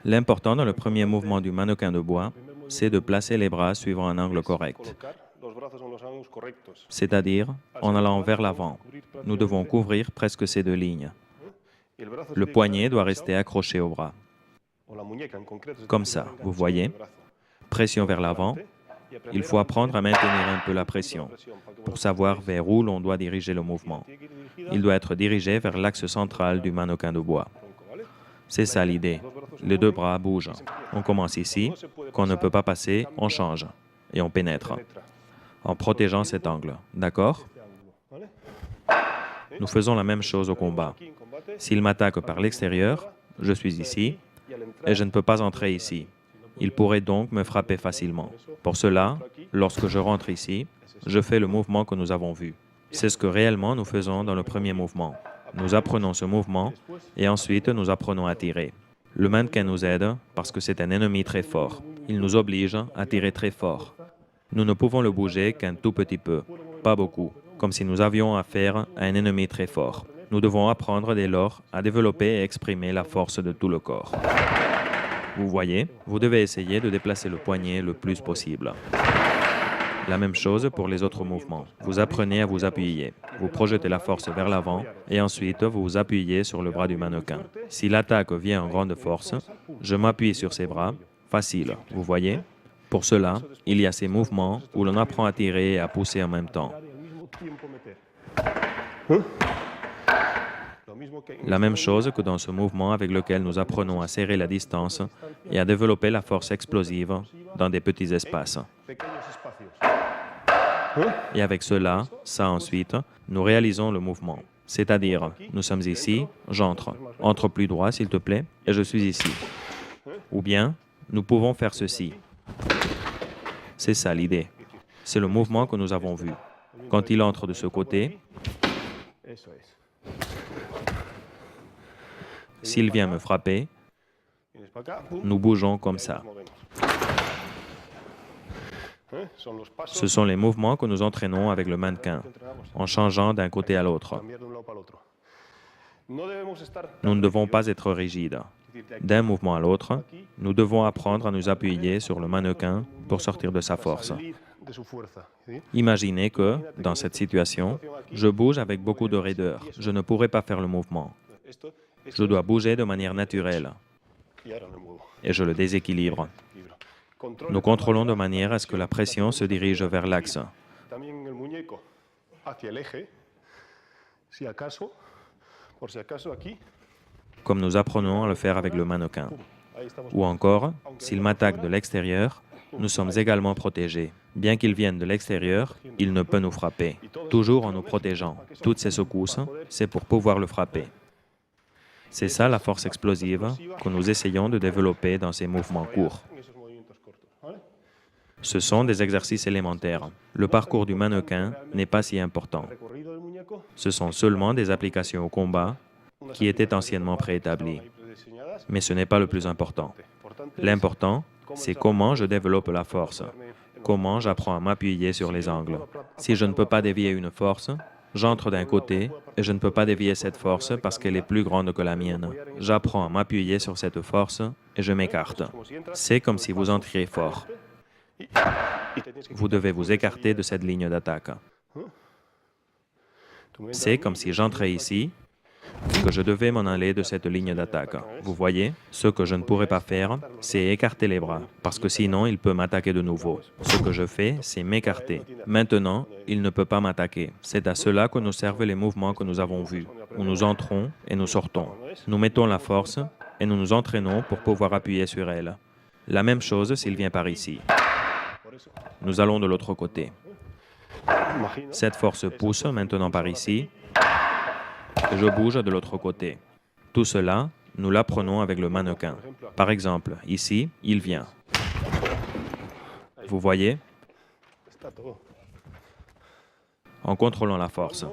L'important dans le premier mouvement du mannequin de bois, c'est de placer les bras suivant un angle correct, c'est-à-dire en allant vers l'avant. Nous devons couvrir presque ces deux lignes. Le poignet doit rester accroché au bras. Comme ça, vous voyez, pression vers l'avant. Il faut apprendre à maintenir un peu la pression pour savoir vers où l'on doit diriger le mouvement. Il doit être dirigé vers l'axe central du mannequin de bois. C'est ça l'idée. Les deux bras bougent. On commence ici. Quand on ne peut pas passer, on change et on pénètre en protégeant cet angle. D'accord? Nous faisons la même chose au combat. S'il m'attaque par l'extérieur, je suis ici et je ne peux pas entrer ici. Il pourrait donc me frapper facilement. Pour cela, lorsque je rentre ici, je fais le mouvement que nous avons vu. C'est ce que réellement nous faisons dans le premier mouvement. Nous apprenons ce mouvement et ensuite nous apprenons à tirer. Le mannequin nous aide parce que c'est un ennemi très fort. Il nous oblige à tirer très fort. Nous ne pouvons le bouger qu'un tout petit peu, pas beaucoup, comme si nous avions affaire à un ennemi très fort. Nous devons apprendre dès lors à développer et exprimer la force de tout le corps. Vous voyez, vous devez essayer de déplacer le poignet le plus possible. La même chose pour les autres mouvements. Vous apprenez à vous appuyer. Vous projetez la force vers l'avant et ensuite vous vous appuyez sur le bras du mannequin. Si l'attaque vient en grande force, je m'appuie sur ses bras. Facile, vous voyez? Pour cela, il y a ces mouvements où l'on apprend à tirer et à pousser en même temps. La même chose que dans ce mouvement avec lequel nous apprenons à serrer la distance et à développer la force explosive dans des petits espaces. Et avec cela, ça ensuite, nous réalisons le mouvement. C'est-à-dire, nous sommes ici, j'entre. Entre plus droit, s'il te plaît, et je suis ici. Ou bien, nous pouvons faire ceci. C'est ça l'idée. C'est le mouvement que nous avons vu. Quand il entre de ce côté, s'il vient me frapper, nous bougeons comme ça. Ce sont les mouvements que nous entraînons avec le mannequin, en changeant d'un côté à l'autre. Nous ne devons pas être rigides. D'un mouvement à l'autre, nous devons apprendre à nous appuyer sur le mannequin pour sortir de sa force. Imaginez que, dans cette situation, je bouge avec beaucoup de raideur. Je ne pourrai pas faire le mouvement. Je dois bouger de manière naturelle et je le déséquilibre. Nous contrôlons de manière à ce que la pression se dirige vers l'axe. Comme nous apprenons à le faire avec le mannequin. Ou encore, s'il m'attaque de l'extérieur, nous sommes également protégés. Bien qu'il vienne de l'extérieur, il ne peut nous frapper, toujours en nous protégeant. Toutes ces secousses, c'est pour pouvoir le frapper. C'est ça la force explosive que nous essayons de développer dans ces mouvements courts. Ce sont des exercices élémentaires. Le parcours du mannequin n'est pas si important. Ce sont seulement des applications au combat qui étaient anciennement préétablies. Mais ce n'est pas le plus important. L'important, c'est comment je développe la force, comment j'apprends à m'appuyer sur les angles. Si je ne peux pas dévier une force, j'entre d'un côté et je ne peux pas dévier cette force parce qu'elle est plus grande que la mienne. J'apprends à m'appuyer sur cette force et je m'écarte. C'est comme si vous entriez fort. Vous devez vous écarter de cette ligne d'attaque. C'est comme si j'entrais ici, que je devais m'en aller de cette ligne d'attaque. Vous voyez, ce que je ne pourrais pas faire, c'est écarter les bras, parce que sinon il peut m'attaquer de nouveau. Ce que je fais, c'est m'écarter. Maintenant, il ne peut pas m'attaquer. C'est à cela que nous servent les mouvements que nous avons vus, où nous entrons et nous sortons. Nous mettons la force et nous nous entraînons pour pouvoir appuyer sur elle. La même chose s'il vient par ici. Nous allons de l'autre côté. Cette force pousse maintenant par ici, et je bouge de l'autre côté. Tout cela, nous l'apprenons avec le mannequin. Par exemple, ici, il vient. Vous voyez? En contrôlant la force.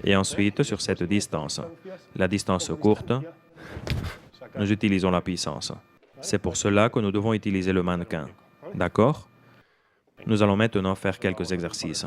Et ensuite, sur cette distance, la distance courte, nous utilisons la puissance. C'est pour cela que nous devons utiliser le mannequin. D'accord? Nous allons maintenant faire quelques exercices.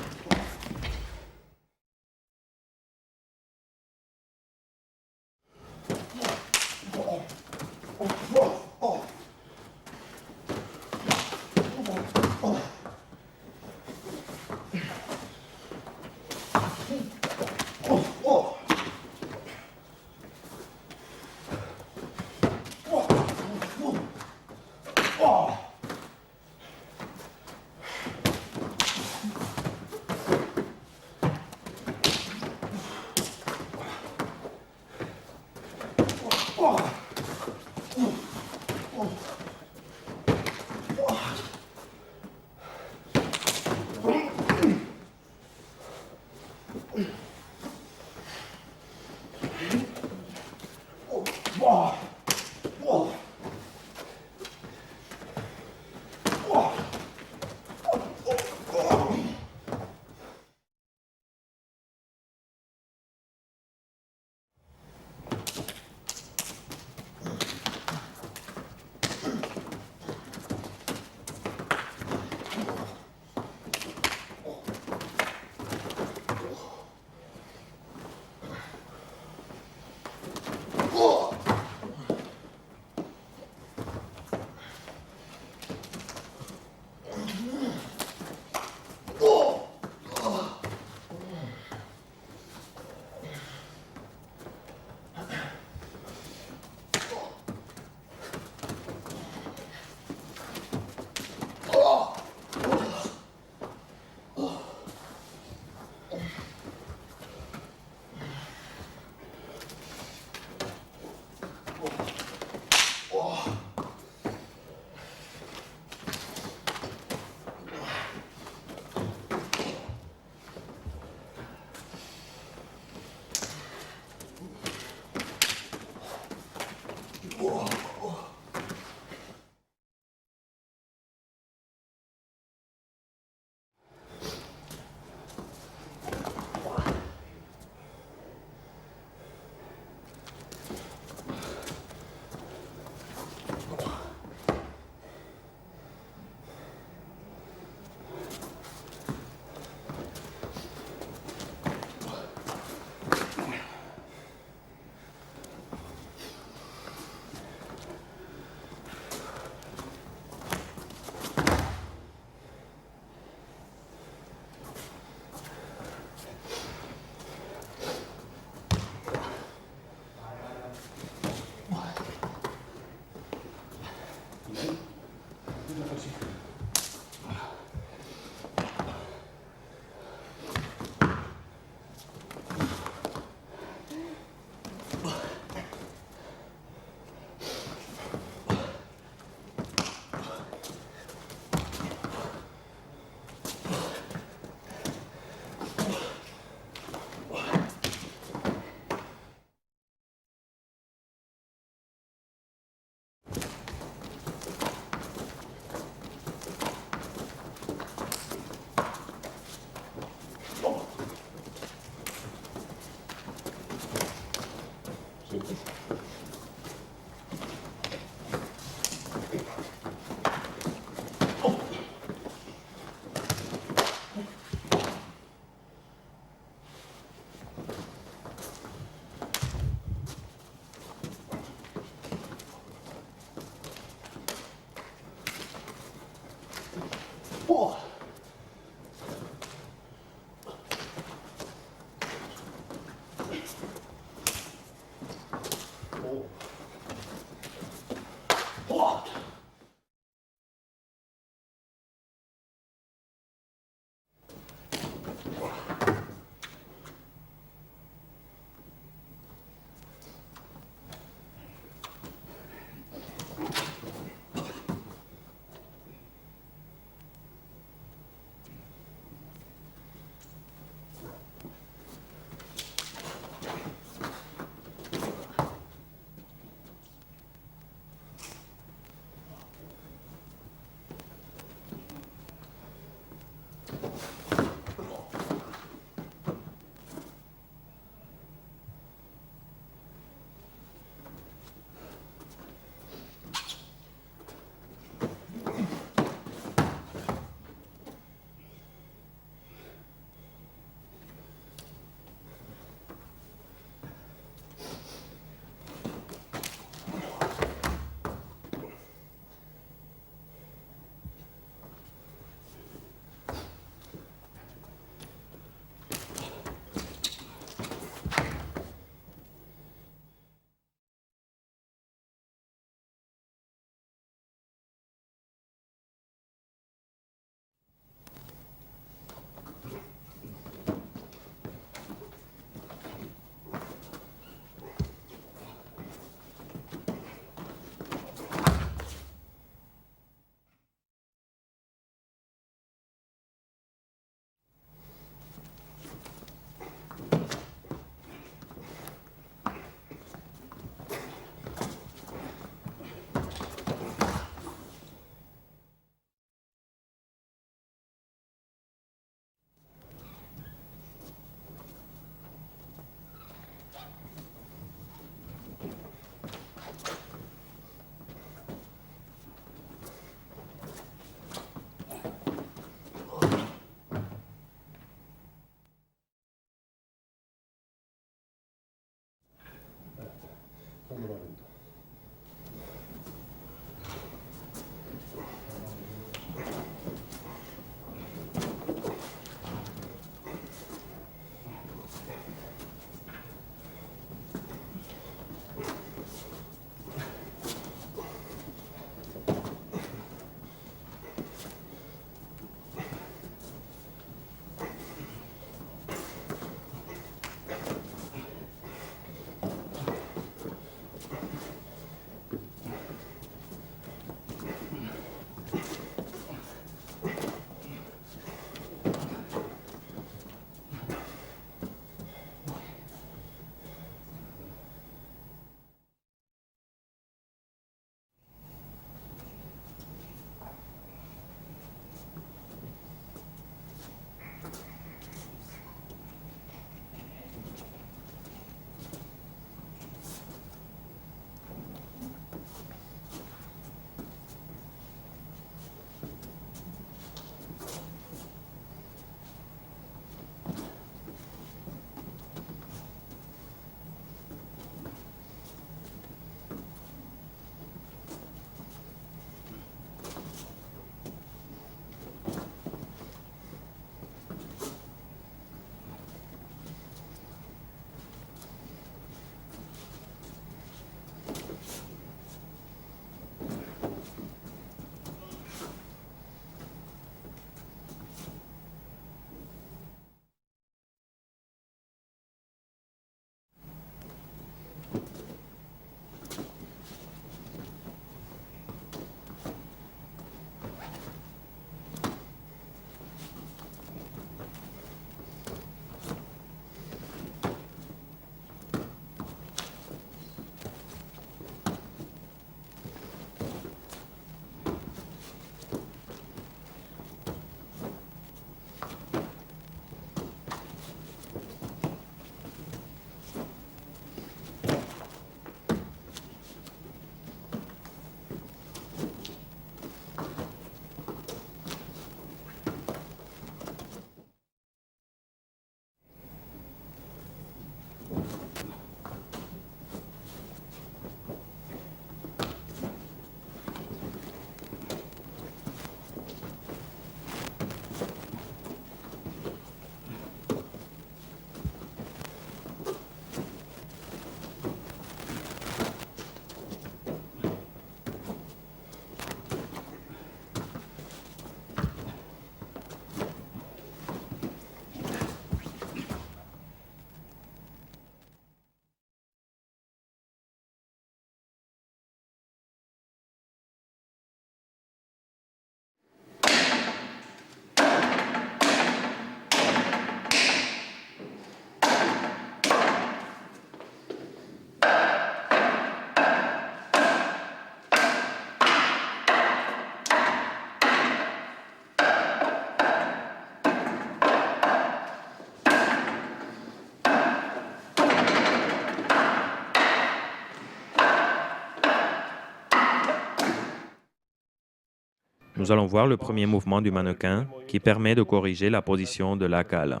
Nous allons voir le premier mouvement du mannequin qui permet de corriger la position de la cale.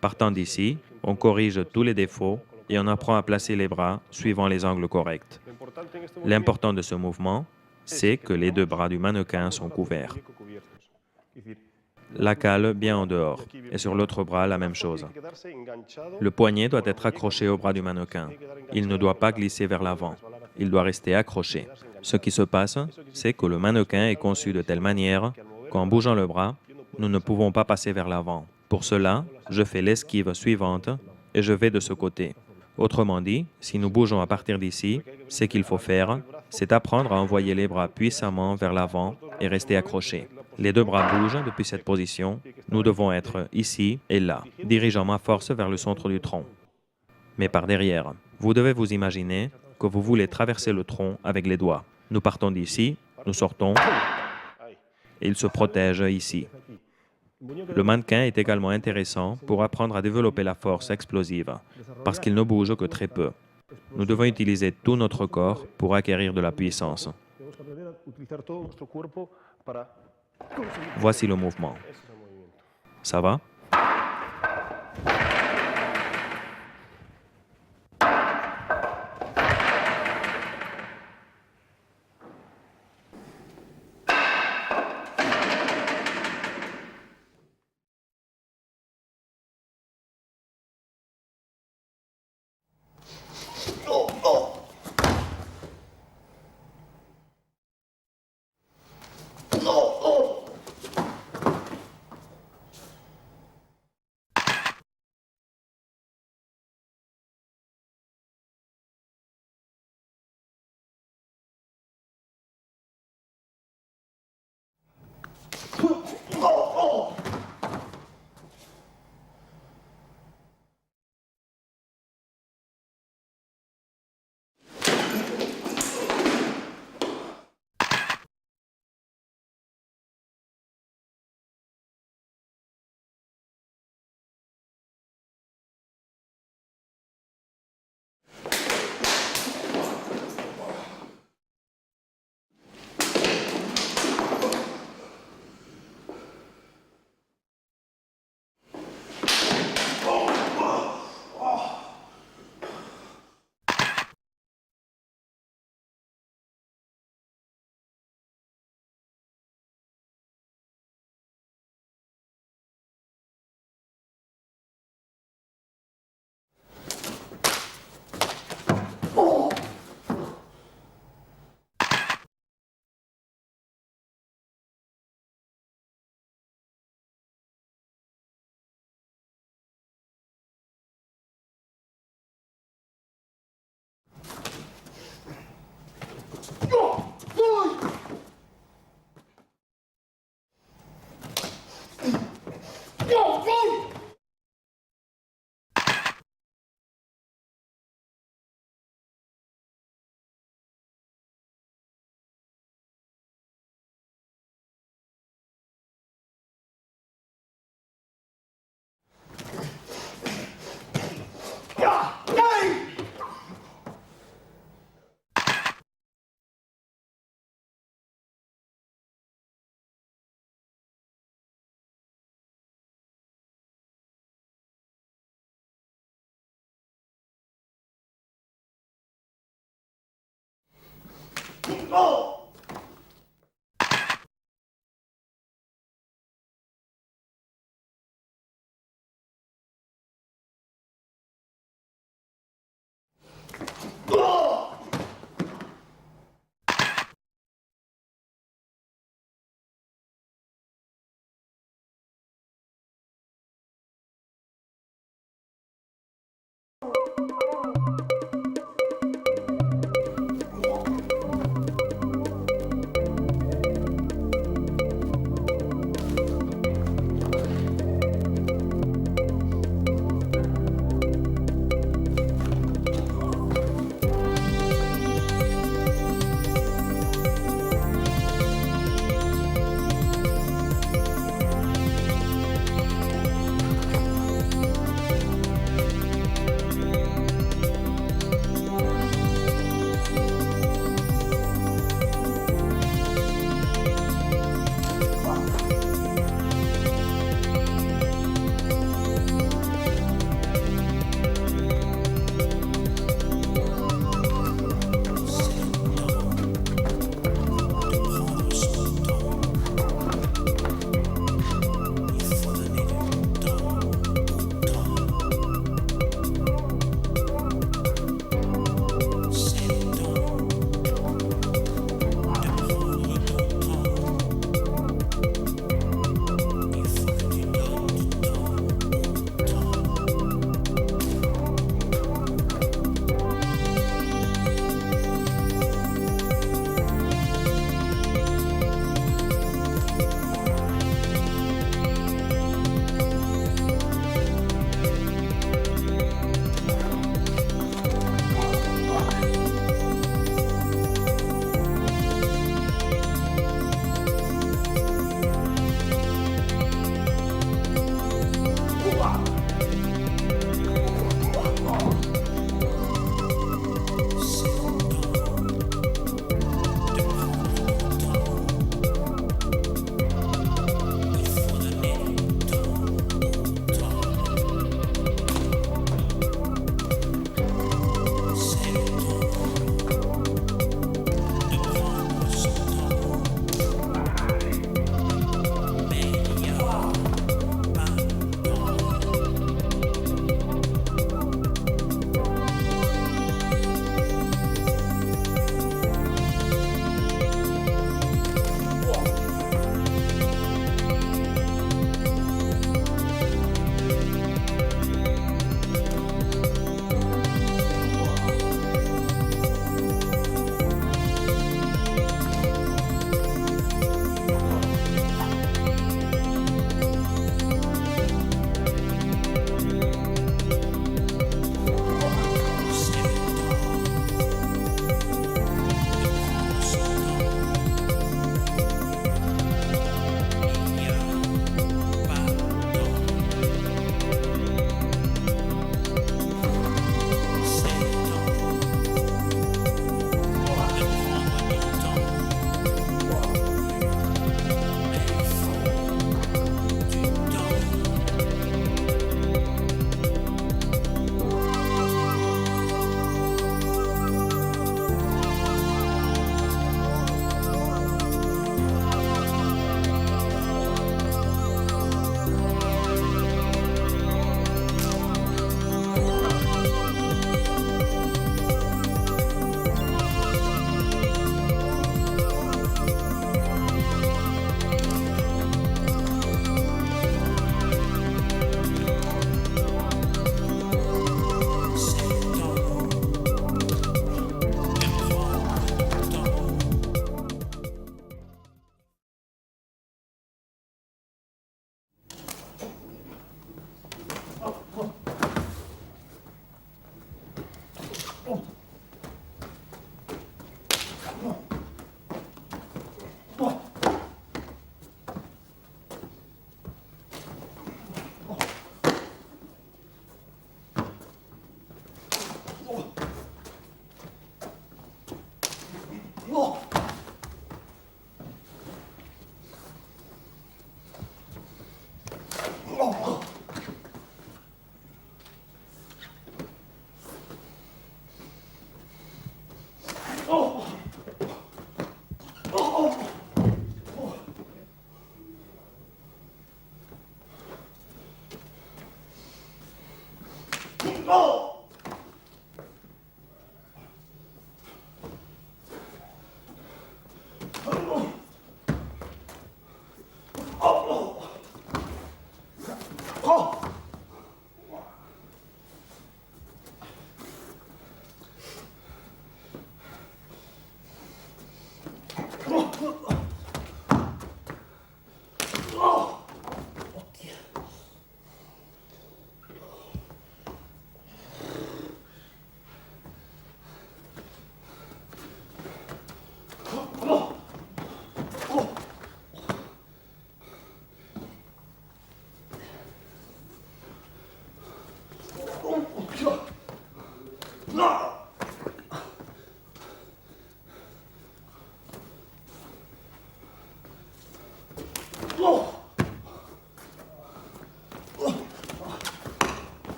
Partant d'ici, on corrige tous les défauts et on apprend à placer les bras suivant les angles corrects. L'important de ce mouvement, c'est que les deux bras du mannequin sont couverts. La cale bien en dehors, et sur l'autre bras, la même chose. Le poignet doit être accroché au bras du mannequin. Il ne doit pas glisser vers l'avant. Il doit rester accroché. Ce qui se passe, c'est que le mannequin est conçu de telle manière qu'en bougeant le bras, nous ne pouvons pas passer vers l'avant. Pour cela, je fais l'esquive suivante et je vais de ce côté. Autrement dit, si nous bougeons à partir d'ici, ce qu'il faut faire, c'est apprendre à envoyer les bras puissamment vers l'avant et rester accrochés. Les deux bras bougent depuis cette position. Nous devons être ici et là, dirigeant ma force vers le centre du tronc. Mais par derrière, vous devez vous imaginer que vous voulez traverser le tronc avec les doigts. Nous partons d'ici, nous sortons, et il se protège ici. Le mannequin est également intéressant pour apprendre à développer la force explosive, parce qu'il ne bouge que très peu. Nous devons utiliser tout notre corps pour acquérir de la puissance. Voici le mouvement. Ça va?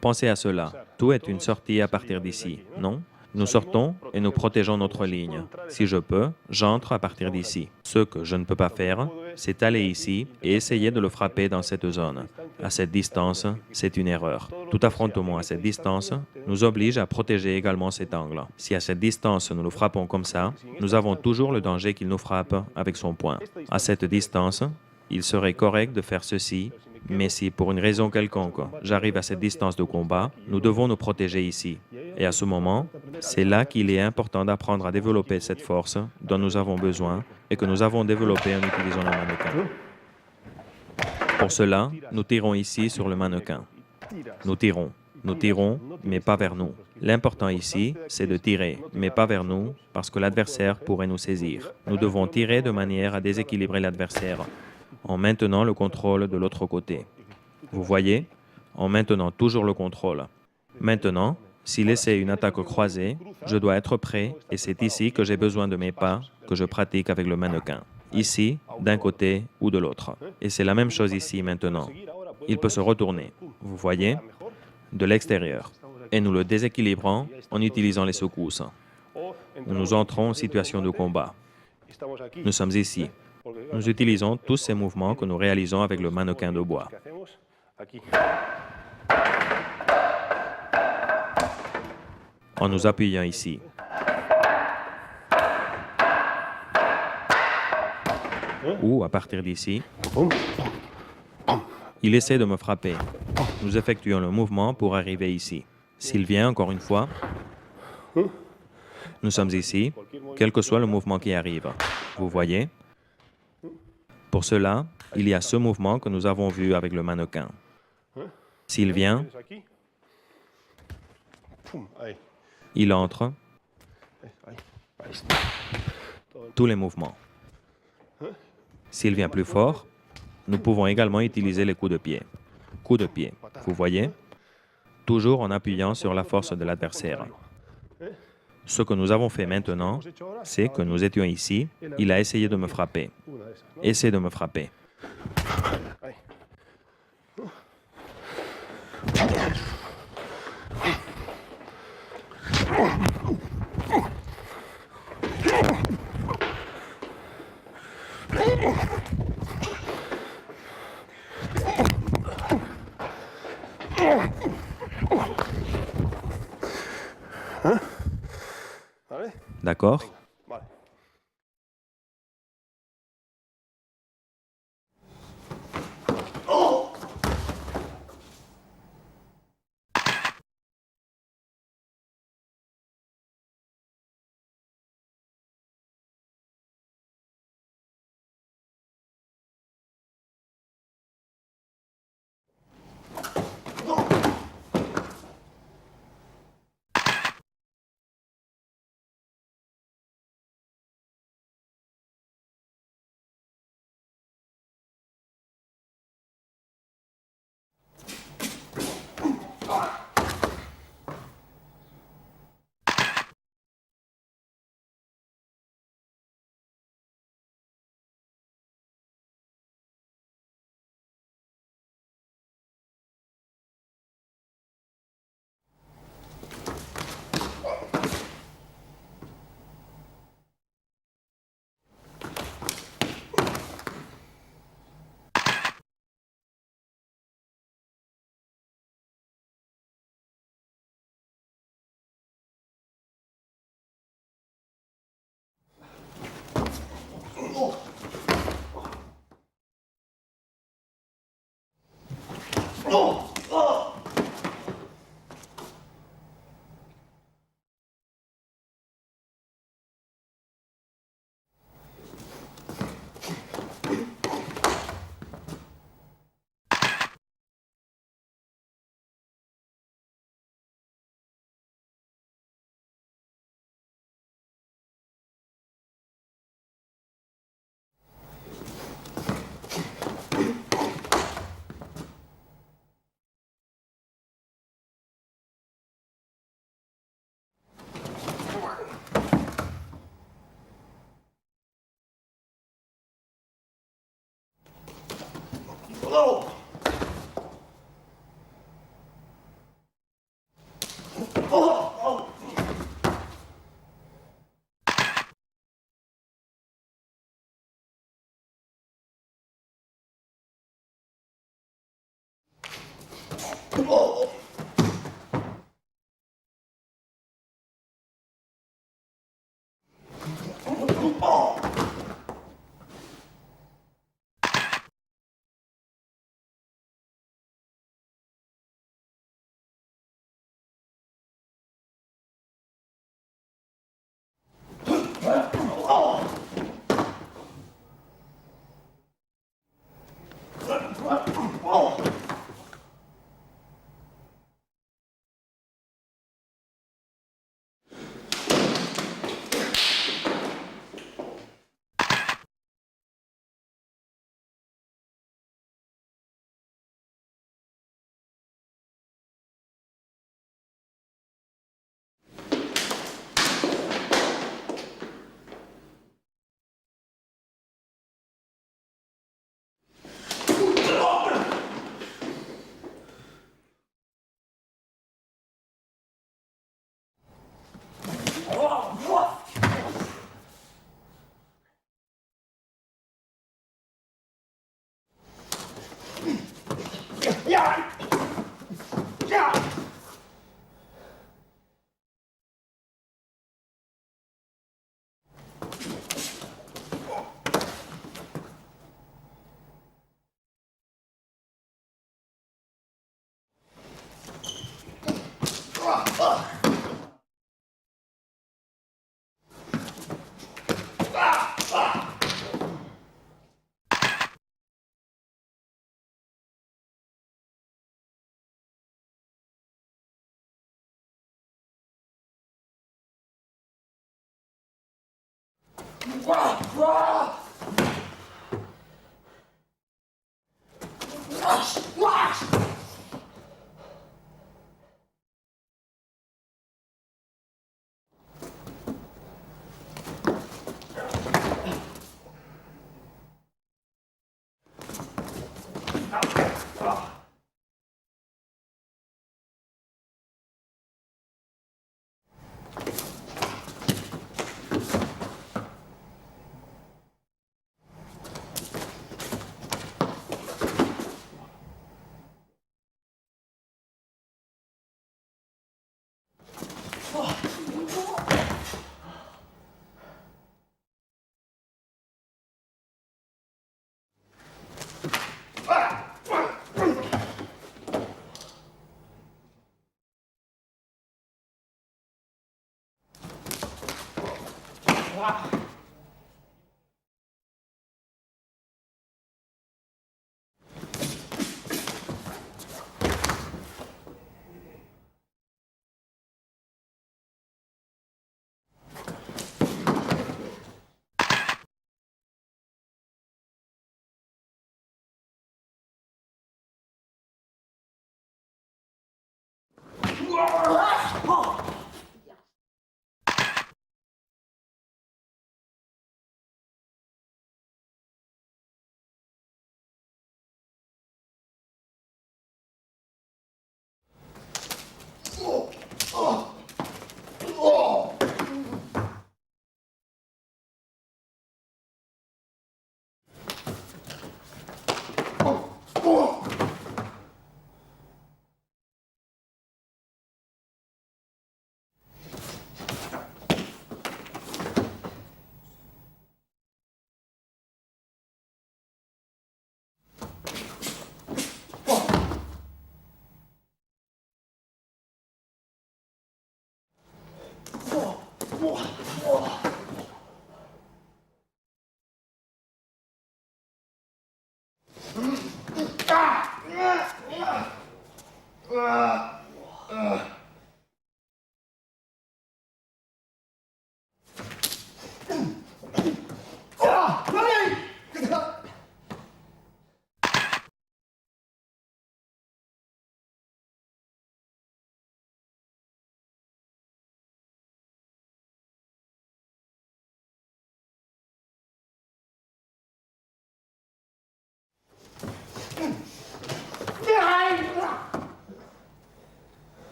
Pensez à cela. Tout est une sortie à partir d'ici, non? Nous sortons et nous protégeons notre ligne. Si je peux, j'entre à partir d'ici. Ce que je ne peux pas faire, c'est aller ici et essayer de le frapper dans cette zone. À cette distance, c'est une erreur. Tout affrontement à cette distance nous oblige à protéger également cet angle. Si à cette distance nous le frappons comme ça, nous avons toujours le danger qu'il nous frappe avec son poing. À cette distance, il serait correct de faire ceci, mais si pour une raison quelconque, j'arrive à cette distance de combat, nous devons nous protéger ici. Et à ce moment, c'est là qu'il est important d'apprendre à développer cette force dont nous avons besoin et que nous avons développée en utilisant le mannequin. Pour cela, nous tirons ici sur le mannequin. Nous tirons, mais pas vers nous. L'important ici, c'est de tirer, mais pas vers nous, parce que l'adversaire pourrait nous saisir. Nous devons tirer de manière à déséquilibrer l'adversaire, en maintenant le contrôle de l'autre côté. Vous voyez? En maintenant toujours le contrôle. Maintenant, s'il essaie une attaque croisée, je dois être prêt et c'est ici que j'ai besoin de mes pas que je pratique avec le mannequin. Ici, d'un côté ou de l'autre. Et c'est la même chose ici maintenant. Il peut se retourner, vous voyez, de l'extérieur. Et nous le déséquilibrons en utilisant les secousses. Nous entrons en situation de combat. Nous sommes ici. Nous utilisons tous ces mouvements que nous réalisons avec le mannequin de bois. En nous appuyant ici. Ou, à partir d'ici, il essaie de me frapper. Nous effectuons le mouvement pour arriver ici. S'il vient, encore une fois, nous sommes ici, quel que soit le mouvement qui arrive. Vous voyez? Pour cela, il y a ce mouvement que nous avons vu avec le mannequin. S'il vient, il entre, tous les mouvements. S'il vient plus fort, nous pouvons également utiliser les coups de pied. Coups de pied, vous voyez? Toujours en appuyant sur la force de l'adversaire. Ce que nous avons fait maintenant, c'est que nous étions ici, il a essayé de me frapper. Essaie de me frapper. D'accord?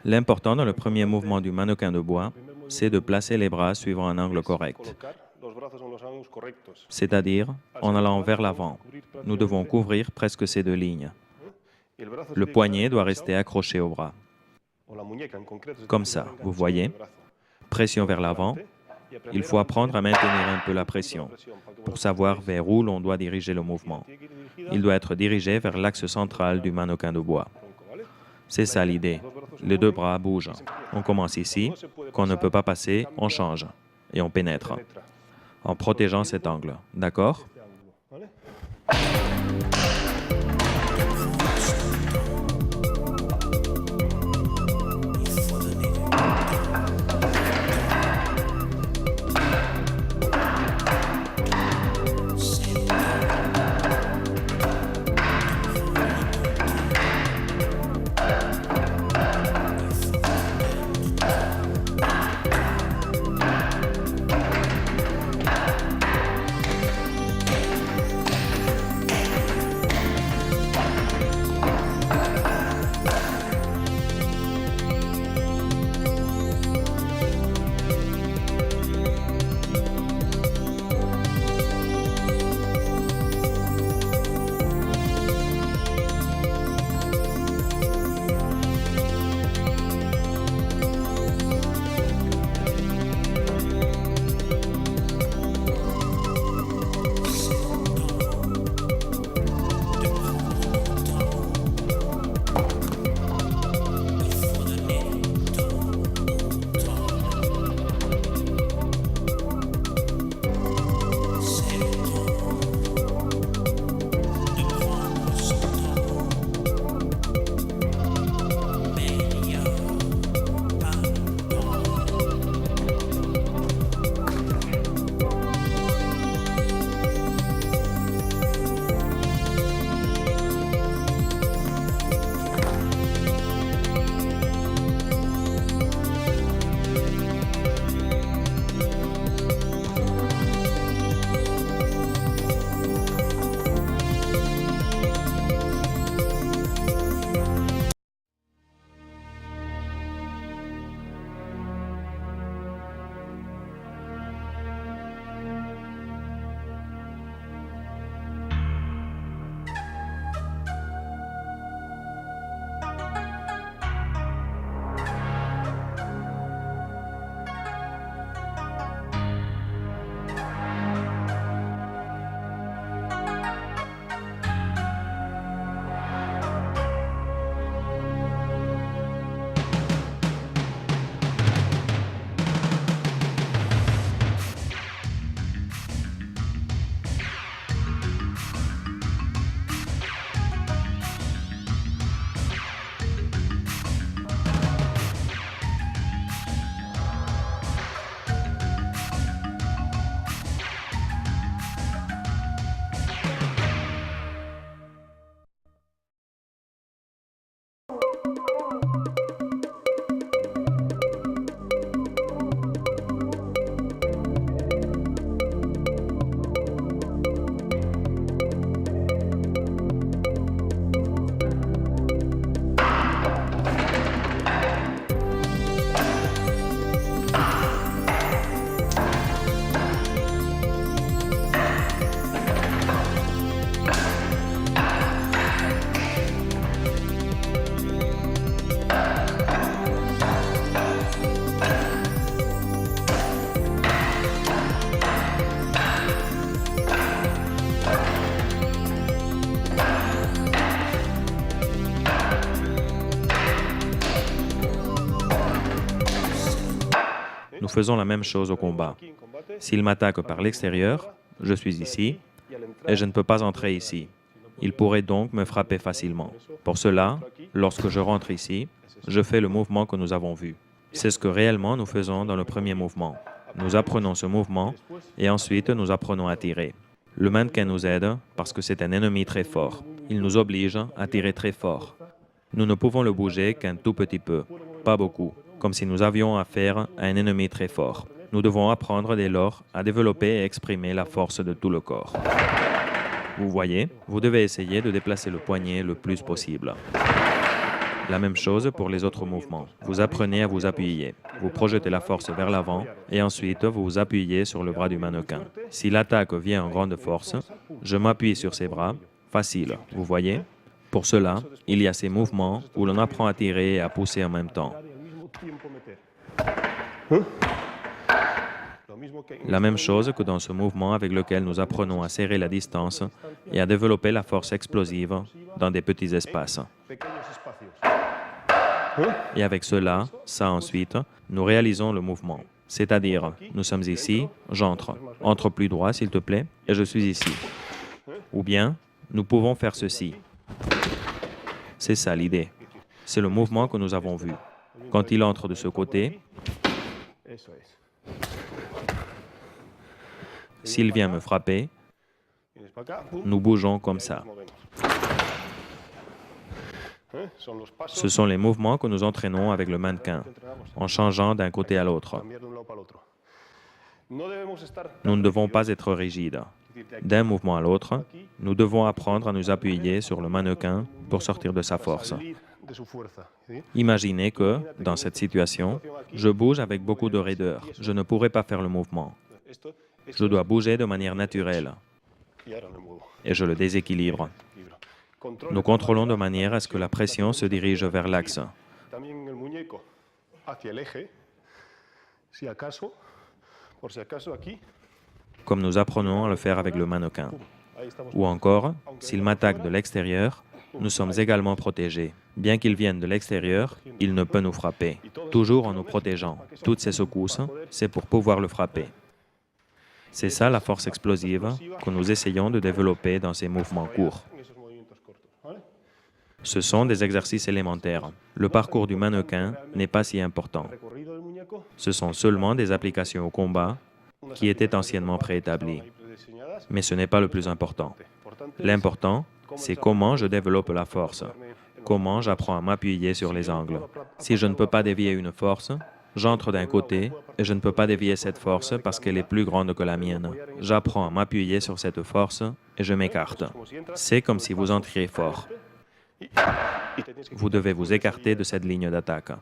L'important dans le premier mouvement du mannequin de bois, c'est de placer les bras suivant un angle correct, c'est-à-dire en allant vers l'avant. Nous devons couvrir presque ces deux lignes. Le poignet doit rester accroché au bras. Comme ça, vous voyez, pression vers l'avant. Il faut apprendre à maintenir un peu la pression pour savoir vers où l'on doit diriger le mouvement. Il doit être dirigé vers l'axe central du mannequin de bois. C'est ça l'idée. Les deux bras bougent. On commence ici. Quand on ne peut pas passer, on change et on pénètre en protégeant cet angle. D'accord? Nous faisons la même chose au combat. S'il m'attaque par l'extérieur, je suis ici et je ne peux pas entrer ici. Il pourrait donc me frapper facilement. Pour cela, lorsque je rentre ici, je fais le mouvement que nous avons vu. C'est ce que réellement nous faisons dans le premier mouvement. Nous apprenons ce mouvement et ensuite nous apprenons à tirer. Le mannequin nous aide parce que c'est un ennemi très fort. Il nous oblige à tirer très fort. Nous ne pouvons le bouger qu'un tout petit peu, pas beaucoup, comme si nous avions affaire à un ennemi très fort. Nous devons apprendre dès lors à développer et exprimer la force de tout le corps. Vous voyez, vous devez essayer de déplacer le poignet le plus possible. La même chose pour les autres mouvements. Vous apprenez à vous appuyer. Vous projetez la force vers l'avant et ensuite vous vous appuyez sur le bras du mannequin. Si l'attaque vient en grande force, je m'appuie sur ses bras. Facile, vous voyez? Pour cela, il y a ces mouvements où l'on apprend à tirer et à pousser en même temps. La même chose que dans ce mouvement avec lequel nous apprenons à serrer la distance et à développer la force explosive dans des petits espaces. Et avec cela, ça ensuite, nous réalisons le mouvement. C'est-à-dire, nous sommes ici, j'entre. Entre plus droit, s'il te plaît, et je suis ici. Ou bien, nous pouvons faire ceci. C'est ça l'idée. C'est le mouvement que nous avons vu. Quand il entre de ce côté, s'il vient me frapper, nous bougeons comme ça. Ce sont les mouvements que nous entraînons avec le mannequin, en changeant d'un côté à l'autre. Nous ne devons pas être rigides. D'un mouvement à l'autre, nous devons apprendre à nous appuyer sur le mannequin pour sortir de sa force. Imaginez que, dans cette situation, je bouge avec beaucoup de raideur. Je ne pourrai pas faire le mouvement. Je dois bouger de manière naturelle. Et je le déséquilibre. Nous contrôlons de manière à ce que la pression se dirige vers l'axe. Comme nous apprenons à le faire avec le mannequin. Ou encore, s'il m'attaque de l'extérieur, nous sommes également protégés. Bien qu'il vienne de l'extérieur, il ne peut nous frapper. Toujours en nous protégeant. Toutes ces secousses, c'est pour pouvoir le frapper. C'est ça la force explosive que nous essayons de développer dans ces mouvements courts. Ce sont des exercices élémentaires. Le parcours du mannequin n'est pas si important. Ce sont seulement des applications au combat qui étaient anciennement préétablies. Mais ce n'est pas le plus important. L'important, c'est comment je développe la force, comment j'apprends à m'appuyer sur les angles. Si je ne peux pas dévier une force, j'entre d'un côté et je ne peux pas dévier cette force parce qu'elle est plus grande que la mienne. J'apprends à m'appuyer sur cette force et je m'écarte. C'est comme si vous entriez fort. Vous devez vous écarter de cette ligne d'attaque.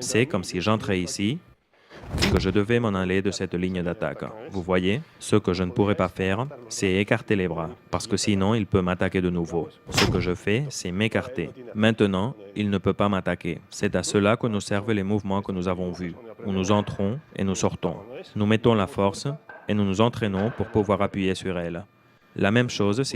C'est comme si j'entrais ici, que je devais m'en aller de cette ligne d'attaque. Vous voyez, ce que je ne pourrais pas faire, c'est écarter les bras, parce que sinon il peut m'attaquer de nouveau. Ce que je fais, c'est m'écarter. Maintenant, il ne peut pas m'attaquer. C'est à cela que nous servent les mouvements que nous avons vus, où nous entrons et nous sortons. Nous mettons la force et nous nous entraînons pour pouvoir appuyer sur elle. La même chose si